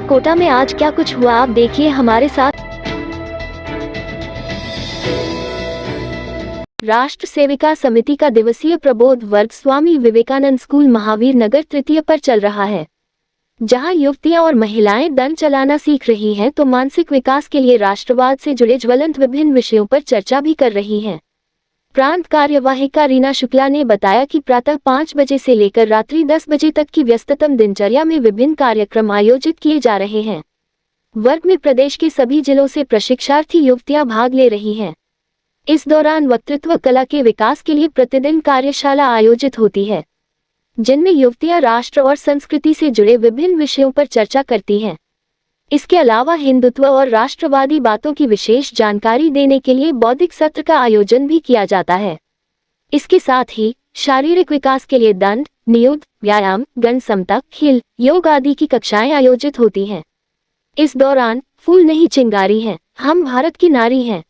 कोटा में आज क्या कुछ हुआ आप देखिए हमारे साथ। राष्ट्र सेविका समिति का दिवसीय प्रबोध वर्ग स्वामी विवेकानंद स्कूल महावीर नगर तृतीय पर चल रहा है। जहां युवतियां और महिलाएं दंड चलाना सीख रही हैं तो मानसिक विकास के लिए राष्ट्रवाद से जुड़े ज्वलंत विभिन्न विषयों पर चर्चा भी कर रही हैं। प्रांत कार्यवाहिका रीना शुक्ला ने बताया कि प्रातः 5 बजे से लेकर रात्रि 10 बजे तक की व्यस्ततम दिनचर्या में विभिन्न कार्यक्रम आयोजित किए जा रहे हैं। वर्ग में प्रदेश के सभी जिलों से प्रशिक्षार्थी युवतियां भाग ले रही हैं। इस दौरान वक्तृत्व कला के विकास के लिए प्रतिदिन कार्यशाला आयोजित होती है, जिनमें युवतियां राष्ट्र और संस्कृति से जुड़े विभिन्न विषयों पर चर्चा करती हैं। इसके अलावा हिंदुत्व और राष्ट्रवादी बातों की विशेष जानकारी देने के लिए बौद्धिक सत्र का आयोजन भी किया जाता है। इसके साथ ही शारीरिक विकास के लिए दंड, नियुद्ध, व्यायाम, गण समता, खेल, योग आदि की कक्षाएं आयोजित होती हैं। इस दौरान फूल नहीं चिंगारी हैं, हम भारत की नारी हैं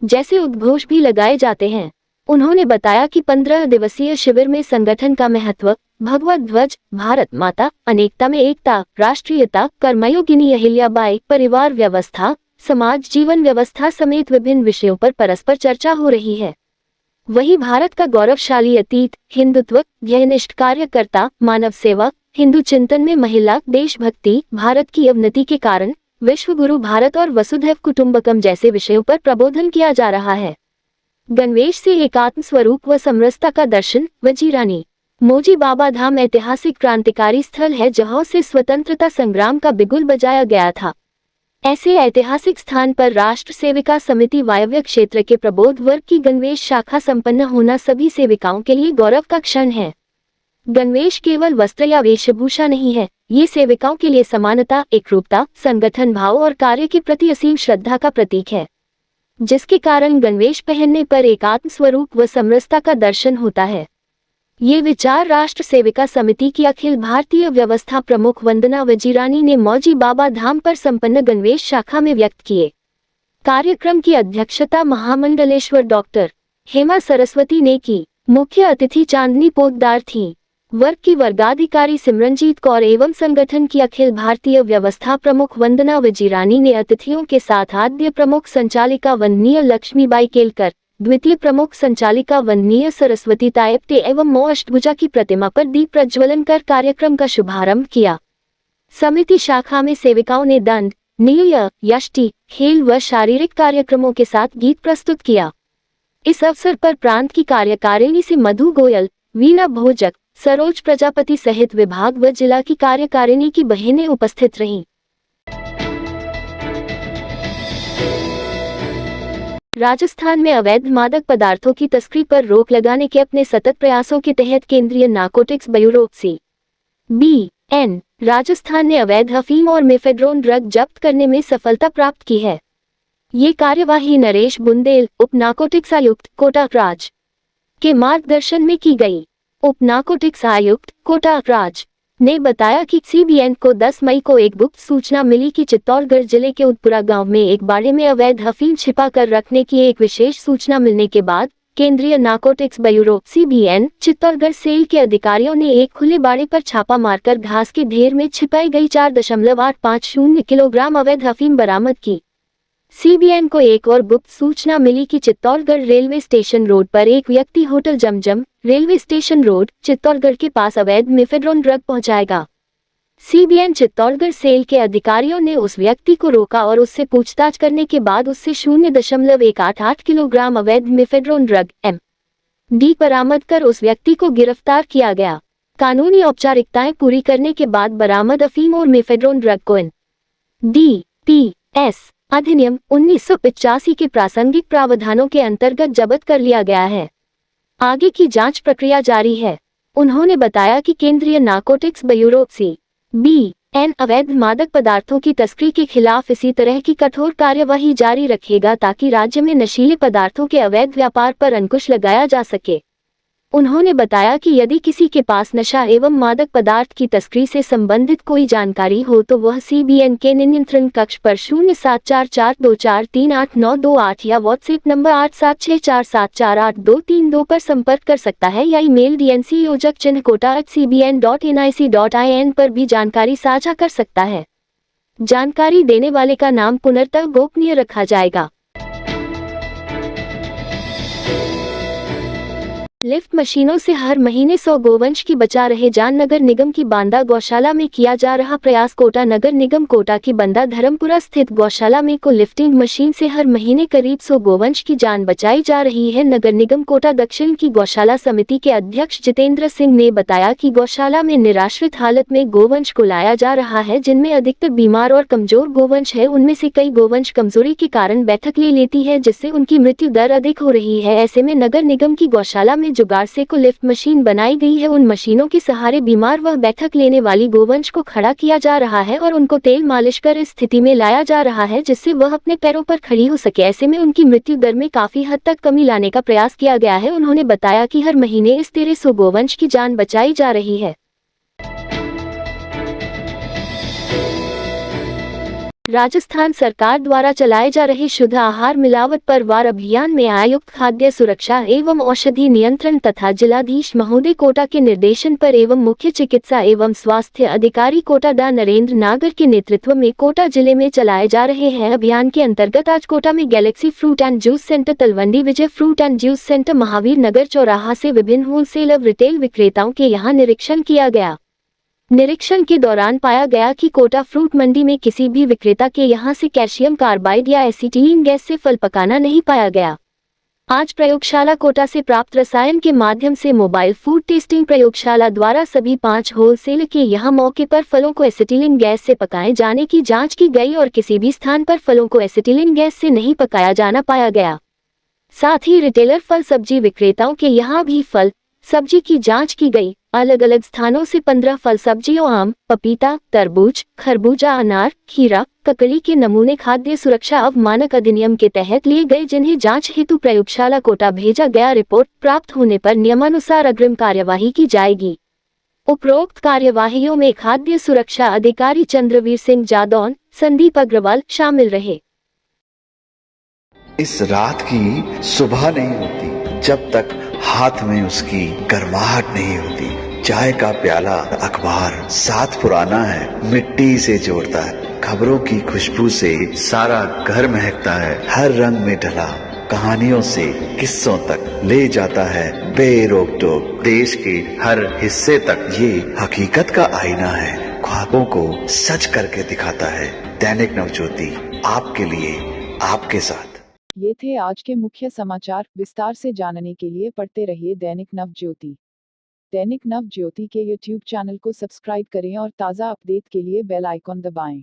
जैसे उद्घोष भी लगाए जाते हैं। उन्होंने बताया कि 15 दिवसीय शिविर में संगठन का महत्व, भगवत ध्वज, भारत माता, अनेकता में एकता, राष्ट्रीयता, कर्मयोगिनी अहिल्याबाई, परिवार व्यवस्था, समाज जीवन व्यवस्था समेत विभिन्न विषयों पर परस्पर चर्चा हो रही है। वहीं भारत का गौरवशाली अतीत, हिंदुत्व, ध्येयनिष्ठ कार्यकर्ता, मानव सेवा, हिंदू चिंतन में महिला, देशभक्ति, भारत की अवनति के कारण, विश्व गुरु भारत और वसुधैव कुटुंबकम जैसे विषयों पर प्रबोधन किया जा रहा है। गणवेश से एकात्म स्वरूप व समरसता का दर्शन। वजीरानी मौजी बाबा धाम ऐतिहासिक क्रांतिकारी स्थल है जहां से स्वतंत्रता संग्राम का बिगुल बजाया गया था। ऐसे ऐतिहासिक स्थान पर राष्ट्र सेविका समिति वायव्य क्षेत्र के प्रबोध वर्ग की गणवेश शाखा संपन्न होना सभी सेविकाओं के लिए गौरव का क्षण है। गणवेश केवल वस्त्र या वेशभूषा नहीं है, ये सेविकाओं के लिए समानता, एकरूपता, संगठन भाव और कार्य के प्रति असीम श्रद्धा का प्रतीक है, जिसके कारण गणवेश पहनने पर एकात्म स्वरूप व समरसता का दर्शन होता है। ये विचार राष्ट्र सेविका समिति की अखिल भारतीय व्यवस्था प्रमुख वंदना वजीरानी ने मौजी बाबा धाम पर संपन्न गणवेश शाखा में व्यक्त किए। कार्यक्रम की अध्यक्षता महामंडलेश्वर डॉक्टर हेमा सरस्वती ने की। मुख्य अतिथि चांदनी पोद्दार थीं। वर्ग की वर्गाधिकारी सिमरनजीत कौर एवं संगठन की अखिल भारतीय व्यवस्था प्रमुख वंदना वजीरानी ने अतिथियों के साथ आद्य प्रमुख संचालिका वंदनीय लक्ष्मीबाई केलकर, द्वितीय प्रमुख संचालिका वंदनीय सरस्वती तायप्टे एवं मो अष्टभुजा की प्रतिमा पर दीप प्रज्वलन कर कार्यक्रम का शुभारंभ किया। समिति शाखा में सेविकाओं ने दंड, नियुद्ध, यष्टि, खेल व शारीरिक कार्यक्रमों के साथ गीत प्रस्तुत किया। इस अवसर पर प्रांत की कार्यकारिणी से मधु गोयल, वीणा भोजक, सरोज प्रजापति सहित विभाग व जिला की कार्यकारिणी की बहनें उपस्थित रहीं। राजस्थान में अवैध मादक पदार्थों की तस्करी पर रोक लगाने के अपने सतत प्रयासों के तहत केंद्रीय नारकोटिक्स ब्यूरो (CBN) राजस्थान ने अवैध अफीम और मेफेड्रोन ड्रग जब्त करने में सफलता प्राप्त की है। ये कार्यवाही नरेश बुंदेल, उप नारकोटिक्स आयुक्त, कोटा राज के मार्गदर्शन में की गई। उप नारकोटिक्स आयुक्त, कोटा राज ने बताया कि CBN को 10 मई को एक गुप्त सूचना मिली कि चित्तौड़गढ़ जिले के उदपुरा गांव में एक बाड़े में अवैध अफीम छिपा कर रखने की एक विशेष सूचना मिलने के बाद केंद्रीय narcotics bureau (CBN) Chittorgarh cell के अधिकारियों ने एक खुले बाड़े पर छापा मारकर घास के ढेर में छिपाई गई 4.850 किलोग्राम अवैध अफीम बरामद की। CBN को एक और गुप्त सूचना मिली कि चित्तौड़गढ़ रेलवे स्टेशन रोड पर एक व्यक्ति होटल जमजम, रेलवे स्टेशन रोड, चित्तौड़गढ़ के पास अवैध मेफेड्रोन ड्रग पहुंचाएगा। CBN चित्तौड़गढ़ सेल के अधिकारियों ने उस व्यक्ति को रोका और उससे पूछताछ करने के बाद उससे 0.188 किलोग्राम अवैध मेफेड्रोन ड्रग MD बरामद कर उस व्यक्ति को गिरफ्तार किया गया। कानूनी औपचारिकताएं पूरी करने के बाद बरामद अफीम और मेफेड्रोन ड्रग को NDPS अधिनियम 1985 के प्रासंगिक प्रावधानों के अंतर्गत जब्त कर लिया गया है। आगे की जांच प्रक्रिया जारी है। उन्होंने बताया कि केंद्रीय नारकोटिक्स ब्यूरो (CBN) अवैध मादक पदार्थों की तस्करी के खिलाफ इसी तरह की कठोर कार्यवाही जारी रखेगा ताकि राज्य में नशीले पदार्थों के अवैध व्यापार पर अंकुश लगाया जा सके। उन्होंने बताया कि यदि किसी के पास नशा एवं मादक पदार्थ की तस्करी से संबंधित कोई जानकारी हो तो वह CBN के नियंत्रण कक्ष पर 0744243892 या व्हाट्सएप नंबर 8764748232 पर संपर्क कर सकता है या ईमेल dnc-kota@cbn.nic.in पर भी जानकारी साझा कर सकता है। जानकारी देने वाले का नाम पुनर्तः गोपनीय रखा जाएगा। लिफ्ट मशीनों से हर महीने 100 गोवंश की बचा रहे जान। नगर निगम की बांदा गौशाला में किया जा रहा प्रयास। कोटा नगर निगम कोटा की बंदा धर्मपुरा स्थित गौशाला में को लिफ्टिंग मशीन से हर महीने करीब 100 गोवंश की जान बचाई जा रही है। नगर निगम कोटा दक्षिण की गौशाला समिति के अध्यक्ष जितेंद्र सिंह ने बताया कि गौशाला में निराश्रित हालत में गोवंश को लाया जा रहा है, जिनमें अधिकतर बीमार और कमजोर गोवंश है। उनमें से कई गोवंश कमजोरी के कारण बैठक ले लेती है, जिससे उनकी मृत्यु दर अधिक हो रही है। ऐसे में नगर निगम की गौशाला में जुगाड़ से को लिफ्ट मशीन बनाई गई है। उन मशीनों के सहारे बीमार व बैठक लेने वाली गोवंश को खड़ा किया जा रहा है और उनको तेल मालिश कर इस स्थिति में लाया जा रहा है जिससे वह अपने पैरों पर खड़ी हो सके। ऐसे में उनकी मृत्यु दर में काफी हद तक कमी लाने का प्रयास किया गया है। उन्होंने बताया कि हर महीने इस 1300 गोवंश की जान बचाई जा रही है। राजस्थान सरकार द्वारा चलाए जा रहे शुद्ध आहार मिलावट पर वार अभियान में आयुक्त खाद्य सुरक्षा एवं औषधि नियंत्रण तथा जिलाधीश महोदय कोटा के निर्देशन पर एवं मुख्य चिकित्सा एवं स्वास्थ्य अधिकारी कोटा डा नरेंद्र नागर के नेतृत्व में कोटा जिले में चलाए जा रहे हैं। अभियान के अंतर्गत आज कोटा में galaxy fruit and juice centre, Talwandi Vijay fruit and juice centre, Mahavir Nagar चौराहा से विभिन्न होलसेल व रिटेल विक्रेताओं के यहाँ निरीक्षण किया गया। निरीक्षण के दौरान पाया गया कि कोटा फ्रूट मंडी में किसी भी विक्रेता के यहां से कैल्शियम कार्बाइड या एसिटिलीन गैस से फल पकाना नहीं पाया गया। आज प्रयोगशाला कोटा से प्राप्त रसायन के माध्यम से मोबाइल फूड टेस्टिंग प्रयोगशाला द्वारा सभी 5 होलसेल के यहां मौके पर फलों को एसिटिलीन गैस से पकाए जाने की जांच की गई और किसी भी स्थान पर फलों को एसिटिलीन गैस से नहीं पकाया जाना पाया गया। साथ ही रिटेलर फल सब्जी विक्रेताओं के यहाँ भी फल सब्जी की जांच की गई। अलग अलग स्थानों से 15 फल सब्जियों आम, पपीता, तरबूज, खरबूजा, अनार, खीरा, ककड़ी के नमूने खाद्य सुरक्षा अवमानक अधिनियम के तहत लिए गए, जिन्हें जांच हेतु प्रयोगशाला कोटा भेजा गया। रिपोर्ट प्राप्त होने पर नियमानुसार अग्रिम कार्यवाही की जाएगी। उपरोक्त कार्यवाहियों में खाद्य सुरक्षा अधिकारी चंद्रवीर सिंह जादौन, संदीप अग्रवाल शामिल रहे। इस रात की सुबह नहीं होती जब तक हाथ में उसकी गर्माहट नहीं होती। चाय का प्याला, अखबार साथ पुराना है, मिट्टी से जोड़ता है। खबरों की खुशबू से सारा घर महकता है। हर रंग में ढला कहानियों से किस्सों तक ले जाता है बेरोक टोक। देश के हर हिस्से तक ये हकीकत का आईना है, ख्वाबों को सच करके दिखाता है। दैनिक नवज्योति, आपके लिए, आपके साथ। ये थे आज के मुख्य समाचार। विस्तार से जानने के लिए पढ़ते रहिए दैनिक नवज्योति। दैनिक नवज्योति के YouTube चैनल को सब्सक्राइब करें और ताज़ा अपडेट के लिए बेल आइकॉन दबाएं।